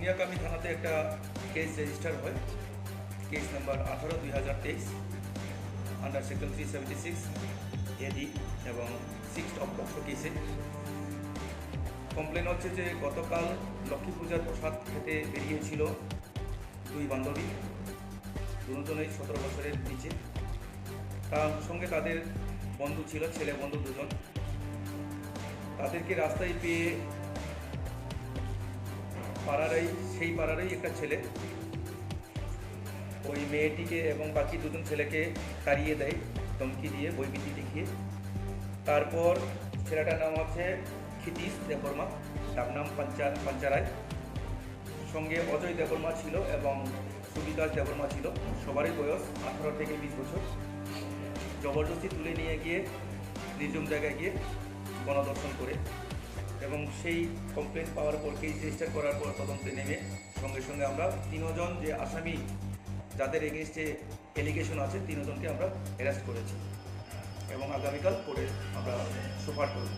মুনিয়াকামি থানাতে একটা case register হয়। কেস নাম্বার 18/2023 আন্ডার সেকশন 376 এডি এবং 6 অফ পক্সো কেসে কমপ্লেন হচ্ছে যে গতকাল লক্ষ্মী পূজার প্রসাদ খেতে বেরিয়েছিল দুই বান্ধবী, দুজনেই 17 বছরের নিচে। তার সঙ্গে তাদের বন্ধু ছিল, ছেলে বন্ধু দুজন। তাদেরকে রাস্তায় পেয়ে সেই পাড়ারই একটা ছেলে ওই মেয়েটিকে এবং বাকি দুজন ছেলেকে তাড়িয়ে দেয় ধমকি দিয়ে, বইবিতি দেখিয়ে। তারপর ছেলেটার নাম হচ্ছে ক্ষিতীশ দেববর্মা, ডাকনাম পাঞ্চারায়। সঙ্গে অজয় দেববর্মা ছিল এবং সুবিকাশ দেববর্মা ছিল। সবারই বয়স 18 থেকে 20 বছর। জবরদস্তি তুলে নিয়ে গিয়ে নির্জন জায়গায় গিয়ে গণধর্ষণ করে এবং সেই কমপ্লেন পাওয়ার পর কেস রেজিস্টার করার পর তদন্তে নেমে সঙ্গে সঙ্গে আমরা 3 জন যে আসামি যাদের এগেনস্টে এলিগেশন আছে 3 জনকে আমরা অ্যারেস্ট করেছি এবং আগামীকাল কোর্টে আমরা সুপার করব।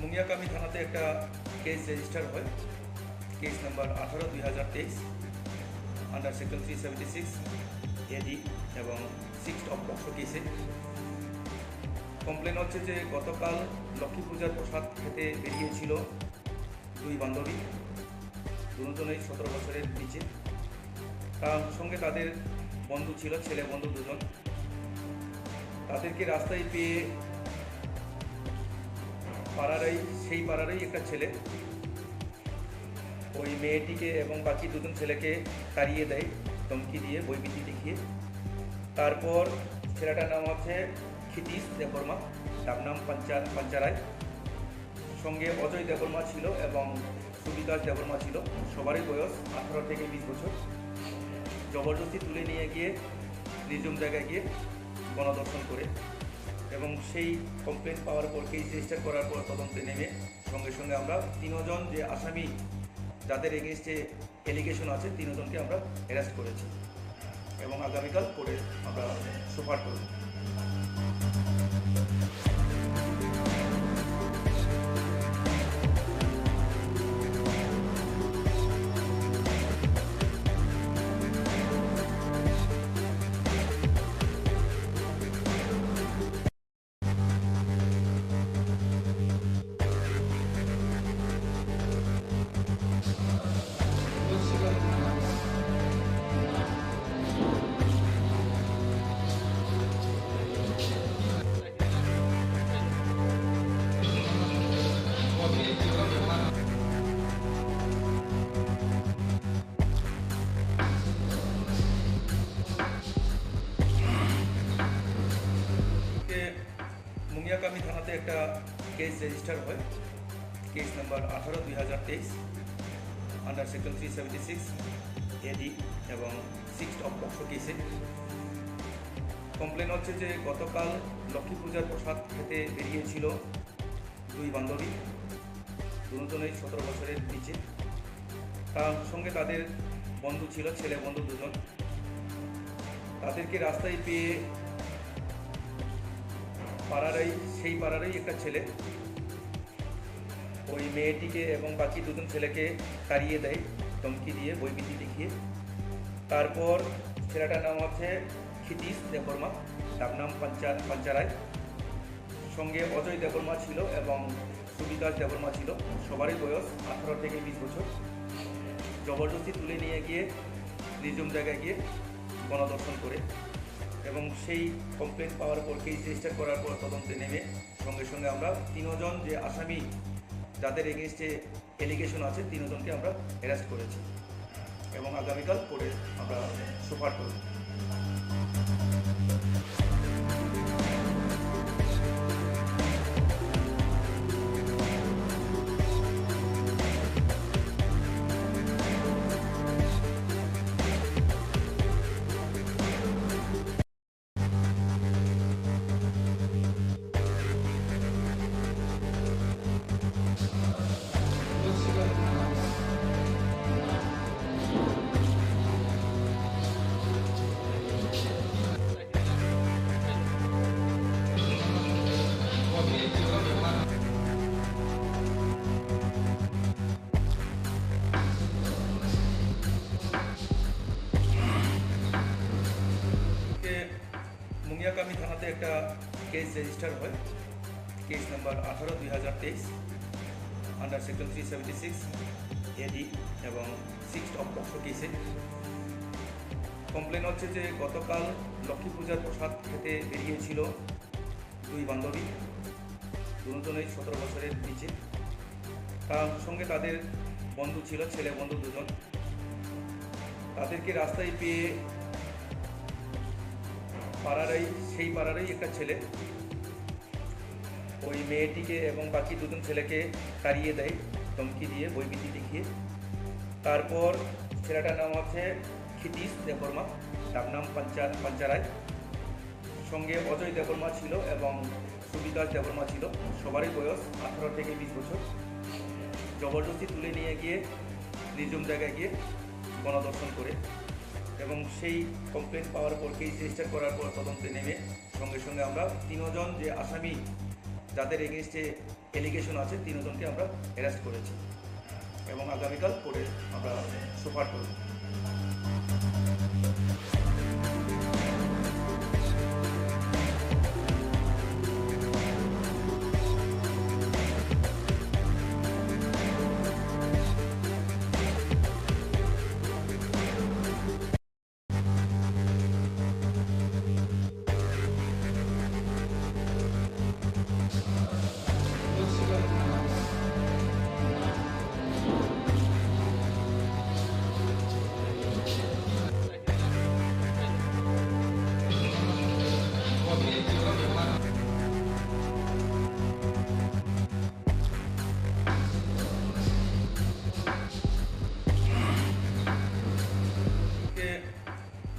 মুনিয়াকামি থানাতে একটা কেস রেজিস্টার হয়। কেস নাম্বার 18/2023 আন্ডার সেকশন 376 এডি এবং 6 অফ পক্সো কেসে কমপ্লেন হচ্ছে যে গতকাল লক্ষ্মী পূজার প্রসাদ খেতে বেরিয়েছিল দুই বান্ধবী, দুজনেই 17 বছরের নিচে। তার সঙ্গে তাদের বন্ধু ছিল, ছেলে বন্ধু দুজন। তাদেরকে রাস্তায় পেয়ে সেই পাড়ারই একটা ছেলে ওই মেয়েটিকে এবং বাকি দুজন ছেলেকে তাড়িয়ে দেয় ধমকি দিয়ে, বইবিতি দেখিয়ে। তারপর ছেলেটার নাম হচ্ছে ক্ষিতীশ দেববর্মা, ডাকনাম পাঞ্চারায়। সঙ্গে অজয় দেববর্মা ছিল এবং সুবিকাশ দেববর্মা ছিল। সবারই বয়স 18 থেকে 20 বছর। জবরদস্তি তুলে নিয়ে গিয়ে নির্জন জায়গায় গিয়ে গণধর্ষণ করে এবং সেই কমপ্লেন পাওয়ার পর কেস রেজিস্টার করার পর তদন্তে নেমে সঙ্গে সঙ্গে আমরা 3 জন যে আসামি যাদের এগেনস্টে এলিগেশন আছে 3 জনকে আমরা অ্যারেস্ট করেছি এবং আগামীকাল কোর্টে আমরা সুপার করব। মুনিয়াকামি থানাতে একটা কেস রেজিস্টার হয়। কেস নাম্বার 18/2023 আন্ডার সেকশন 376 এডি এবং 6 অফ পক্সো কেসে কমপ্লেন হচ্ছে যে গতকাল লক্ষ্মী পূজার প্রসাদ খেতে বেরিয়েছিল দুই বান্ধবী, দুজনেই 17 বছরের নিচে। তার সঙ্গে তাদের বন্ধু ছিল, ছেলে বন্ধু দুজন। তাদেরকে রাস্তায় পেয়ে সেই পাড়ারই একটা ছেলে ওই মেয়েটিকে এবং বাকি দুজন ছেলেকে তাড়িয়ে দেয় ধমকি দিয়ে, বইবিতি দেখিয়ে। তারপর ছেলেটার নাম হচ্ছে ক্ষিতীশ দেববর্মা, ডাকনাম পাঞ্চারায়। সঙ্গে অজয় দেববর্মা ছিল এবং সুবিকাশ দেববর্মা ছিল। সবারই বয়স 18 থেকে 20 বছর। জবরদস্তি তুলে নিয়ে গিয়ে নির্জন জায়গায় গিয়ে গণধর্ষণ করে এবং সেই কমপ্লেন পাওয়ার পর কেস রেজিস্টার করার পর তদন্তে নেমে সঙ্গে সঙ্গে আমরা 3 জন যে আসামি যাদের এগেনস্টে এলিগেশন আছে তিনজনকে আমরা অ্যারেস্ট করেছি এবং আগামীকাল কোর্টে আমরা সুপার করব। মুঙ্গিয়াকামি থানাতে একটা কেস রেজিস্টার হয়, কেস নাম্বার 18/2023 আন্ডার সেকশন 376 এডি এবং 6 অফ পক্সো কেসে। কমপ্লেন হচ্ছে যে গতকাল লক্ষ্মী পূজার প্রসাদ খেতে বেরিয়েছিল দুই বান্ধবী, দুজনেই 17 বছরের নিচে। তার সঙ্গে তাদের বন্ধু ছিল, ছেলে বন্ধু দুজন। তাদেরকে রাস্তায় পেয়ে সেই পাড়ারই একটা ছেলে ওই মেয়েটিকে এবং বাকি দুজন ছেলেকে তাড়িয়ে দেয় ধমকি দিয়ে, বইবিতি দেখিয়ে। তারপর ছেলেটার নাম হচ্ছে ক্ষিতীশ দেববর্মা, তার নাম পাঞ্চারায়। সঙ্গে অজয় দেববর্মা ছিল এবং সুবিকাশ দেববর্মা ছিল, সবারই বয়স 18 থেকে 20 বছর। জবরদস্তি তুলে নিয়ে গিয়ে নির্জন জায়গায় গিয়ে গণধর্ষণ করে এবং সেই কমপ্লেন পাওয়ার পর কেস রেজিস্টার করার পর তদন্তে নেমে সঙ্গে সঙ্গে আমরা তিনজন যে আসামি যাদের এগেনস্টে এলিগেশন আছে তিনজনকে আমরা অ্যারেস্ট করেছি এবং আগামীকাল কোর্টে আমরা সুপার করব।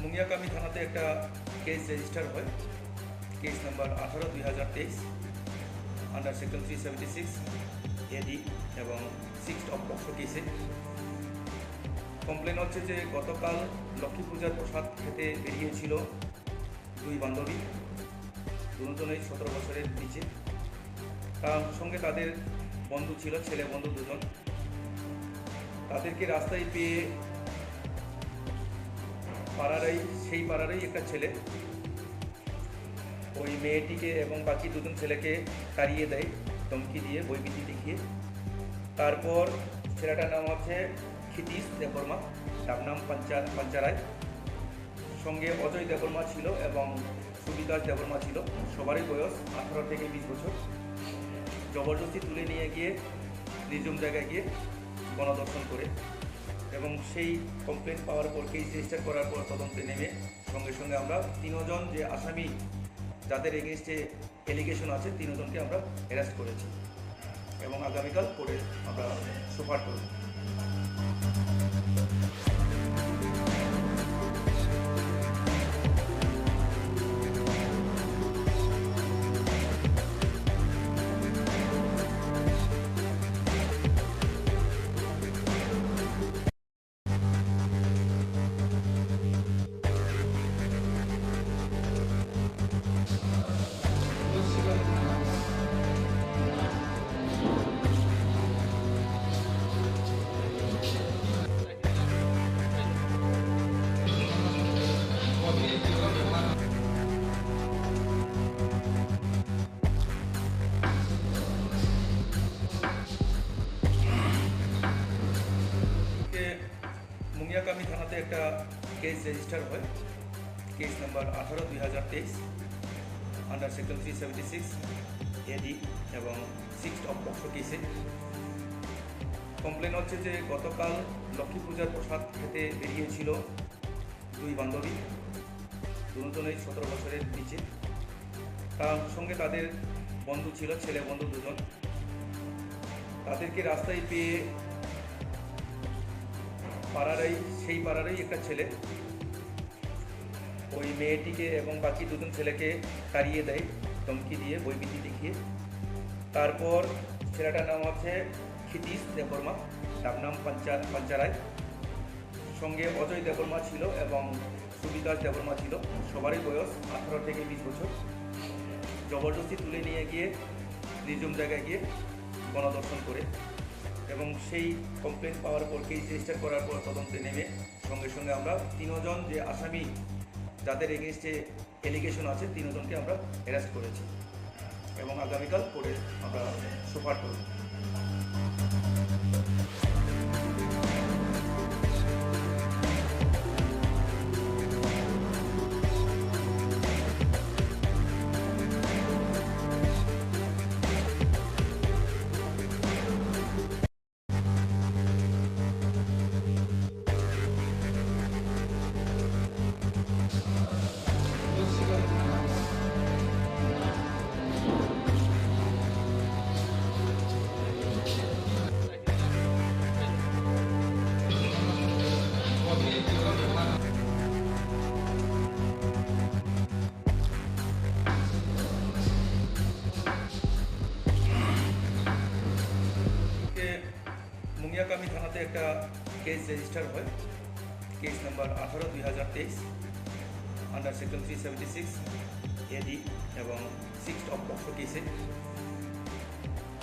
মুঙ্গিয়াকামি থানাতে একটা কেস রেজিস্টার হয়, কেস নাম্বার 18/2023 আন্ডার সেকশন 376 এডি এবং 6 অফ পক্সো কেসে। কমপ্লেন হচ্ছে যে গতকাল লক্ষ্মী পূজার প্রসাদ খেতে বেরিয়েছিল দুই বান্ধবী, দুজনেই 17 বছরের নিচে। তার সঙ্গে তাদের বন্ধু ছিল, ছেলে বন্ধু দুজন। তাদেরকে রাস্তায় পেয়ে সেই পাড়ারই একটা ছেলে ওই মেয়েটিকে এবং বাকি দুজন ছেলেকে তাড়িয়ে দেয় ধমকি দিয়ে, বইবিতি দেখিয়ে। তারপর ছেলেটার নাম হচ্ছে ক্ষিতীশ দেববর্মা, তার নাম পাঞ্চারায়। সঙ্গে অজয় দেববর্মা ছিল এবং সুবিকাশ দেববর্মা ছিল, সবারই বয়স 18 থেকে 20 বছর। জবরদস্তি তুলে নিয়ে গিয়ে নির্জন জায়গায় গিয়ে গণধর্ষণ করে এবং সেই কমপ্লেন পাওয়ার পর কেস রেজিস্টার করার পর তদন্তে নেমে সঙ্গে সঙ্গে আমরা তিনজন যে আসামি যাদের এগেনস্টে এলিগেশন আছে তিনজনকে আমরা অ্যারেস্ট করেছি এবং আগামীকাল কোর্টে আমরা সুপার করব। মুঙ্গিয়াকামি থানাতে একটা কেস রেজিস্টার হয়, কেস নাম্বার 18/2023 আন্ডার সেকশন 376 এডি এবং 6 অফ পক্সো কেসে। কমপ্লেন হচ্ছে যে গতকাল লক্ষ্মী পূজার প্রসাদ খেতে বেরিয়েছিল দুই বান্ধবী, দুজনেই 17 বছরের নিচে। তার সঙ্গে তাদের বন্ধু ছিল, ছেলে বন্ধু দুজন। তাদেরকে রাস্তায় পেয়ে সেই পাড়ারই একটা ছেলে ওই মেয়েটিকে এবং বাকি দুজন ছেলেকে তাড়িয়ে দেয় ধমকি দিয়ে, বইবিতি দেখিয়ে। তারপর ছেলেটার নাম হচ্ছে ক্ষিতীশ দেববর্মা, তার নাম পাঞ্চারায়। সঙ্গে অজয় দেববর্মা ছিল এবং সুবিদাস দেববর্মা ছিল। সবারই বয়স 18 থেকে 20 বছর। জবরদস্তি তুলে নিয়ে গিয়ে নির্জন জায়গায় গিয়ে গণধর্ষণ করে এবং সেই কমপ্লেন পাওয়ার পর, কেস রেজিস্টার করার পর তদন্তে নেমে সঙ্গে সঙ্গে আমরা 3 জন যে আসামি যাদের এগেনস্টে এলিগেশন আছে 3 জনকে আমরা অ্যারেস্ট করেছি এবং আগামীকাল কোর্টে আমরা সুপার করব। মুঙ্গিয়াকামি থানাতে একটা কেস রেজিস্টার হয়, কেস নাম্বার 18/2023 আন্ডার সেকশন 376 এডি এবং 6 অফ পক্সো কেসে।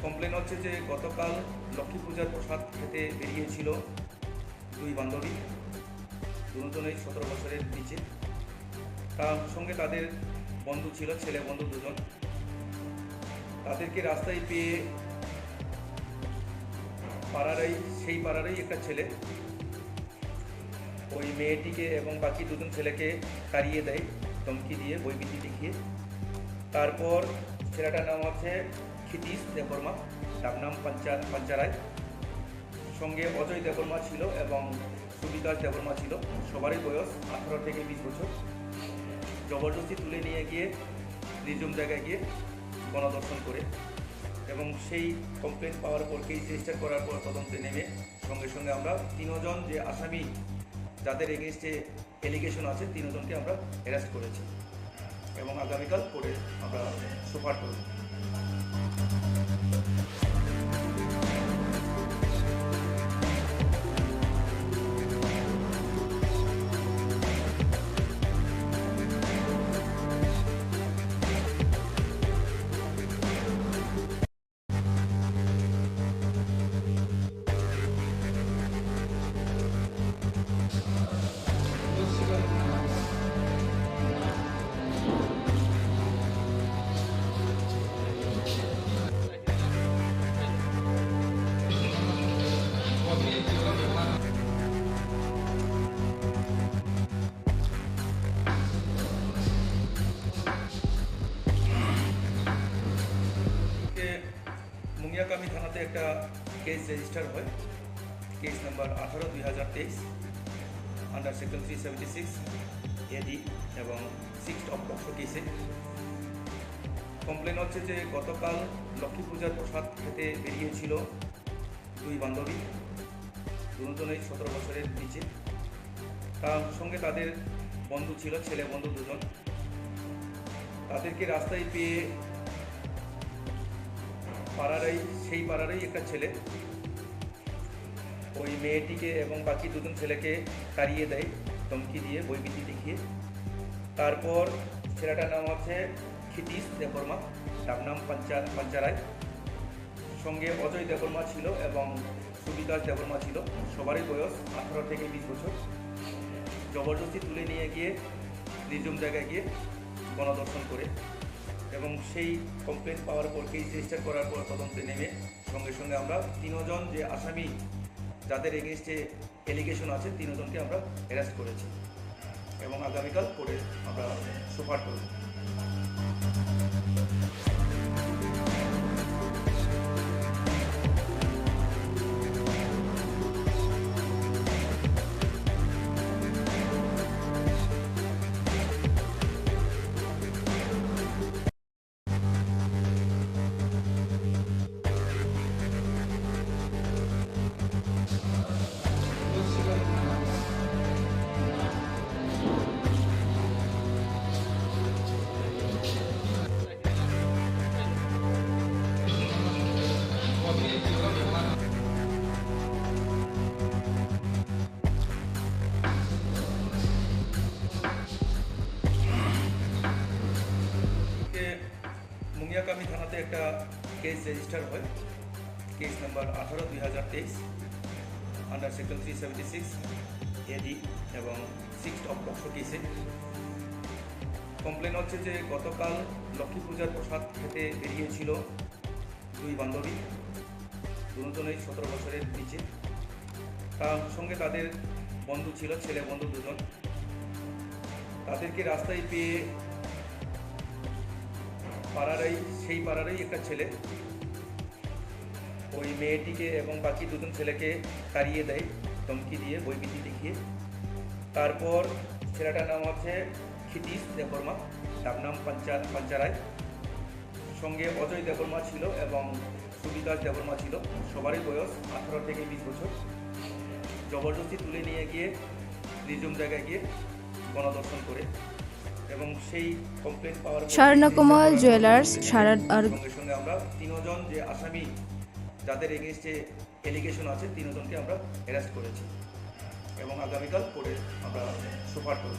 কমপ্লেন হচ্ছে যে গতকাল লক্ষ্মী পূজার প্রসাদ খেতে বেরিয়েছিল দুই বান্ধবী, দুজনেই 17 বছরের নিচে। তার সঙ্গে তাদের বন্ধু ছিল, ছেলে বন্ধু দুজন। তাদেরকে রাস্তায় পেয়ে সেই পাড়ারই একটা ছেলে ওই মেয়েটিকে এবং বাকি দুজন ছেলেকে তাড়িয়ে দেয় ধমকি দিয়ে, বইবিতি দেখিয়ে। তারপর ছেলেটার নাম হচ্ছে ক্ষিতীশ দেববর্মা, তার নাম পাঞ্চারায়। সঙ্গে অজয় দেববর্মা ছিল এবং সুবিদাস দেববর্মা ছিল। সবারই বয়স 18 থেকে 20 বছর। জবরদস্তি তুলে নিয়ে গিয়ে নির্জন জায়গায় গিয়ে গণধর্ষণ করে এবং সেই কমপ্লেন পাওয়ার পর, কেস রেজিস্টার করার পর তদন্তে নেমে সঙ্গে সঙ্গে আমরা 3 জন যে আসামি যাদের এগেনস্টে এলিগেশন আছে 3 জনকে আমরা অ্যারেস্ট করেছি এবং আগামীকাল কোর্টে আমরা সুপার করব। মুঙ্গিয়াকামি থানাতে একটা কেস রেজিস্টার হয়, কেস নাম্বার 18/2023 আন্ডার সেকশন 376 এডি এবং 6 অফ পক্সো কেসে। কমপ্লেন হচ্ছে যে গতকাল লক্ষ্মী পূজার প্রসাদ খেতে বেরিয়েছিল দুই বান্ধবী, দুজনেই 17 বছরের নিচে। তার সঙ্গে তাদের বন্ধু ছিল, ছেলে বন্ধু দুজন। তাদেরকে রাস্তায় পেয়ে সেই পাড়ারই একটা ছেলে ওই মেয়েটিকে এবং বাকি দুজন ছেলেকে তাড়িয়ে দেয় ধমকি দিয়ে, বইবিতি দেখিয়ে। তারপর ছেলেটার নাম হচ্ছে ক্ষিতীশ দেববর্মা, তার নাম পাঞ্চারায়। সঙ্গে অজয় দেববর্মা ছিল এবং সুবিদাস দেববর্মা ছিল। সবারই বয়স 18 থেকে 20 বছর। জবরদস্তি তুলে নিয়ে গিয়ে নির্জন জায়গায় গিয়ে গণধর্ষণ করে এবং সেই কমপ্লেন পাওয়ার পর, কেস রেজিস্টার করার পর তদন্তে নেমে সঙ্গে সঙ্গে আমরা 3 জন যে আসামি যাদের এগেনস্টে এলিগেশন আছে 3 জনকে আমরা অ্যারেস্ট করেছি এবং আগামীকাল কোর্টে আমরা সুপার করব। সাতাগামী থানাতে একটা কেস রেজিস্টার হয়, কেস নাম্বার 18/2023 আন্ডার সেকশন 376 এডি এবং 6 অফ পক্সো কেসে। কমপ্লেন হচ্ছে যে গতকাল লক্ষ্মী পূজার প্রসাদ খেতে বেরিয়েছিল দুই বান্ধবী, দুজনেই 17 বছরের নিচে। তার সঙ্গে তাদের বন্ধু ছিল, ছেলে বন্ধু দুজন। তাদেরকে রাস্তায় পেয়ে সেই পাড়ারই একটা ছেলে ওই মেয়েটিকে এবং বাকি দুজন ছেলেকে তাড়িয়ে দেয় ধমকি দিয়ে, বইবিতি দেখিয়ে। তারপর ছেলেটার নাম হচ্ছে ক্ষিতীশ দেববর্মা, ডাকনাম পাঞ্চারায়। সঙ্গে অজয় দেববর্মা ছিল এবং সুবিদাস দেববর্মা ছিল। সবারই বয়স 18 থেকে 20 বছর। জবরদস্তি তুলে নিয়ে গিয়ে নির্জন জায়গায় গিয়ে গণধর্ষণ করে এবং সেই কমপ্লেন পাওয়ার স্বর্ণকুমার জুয়েলার্স সঙ্গে সঙ্গে আমরা 3 জন যে আসামি যাদের এগেইনস্টে এলিগেশন আছে 3 জনকে আমরা অ্যারেস্ট করেছি এবং আগামীকাল কোর্টে আমরা সুপার করব।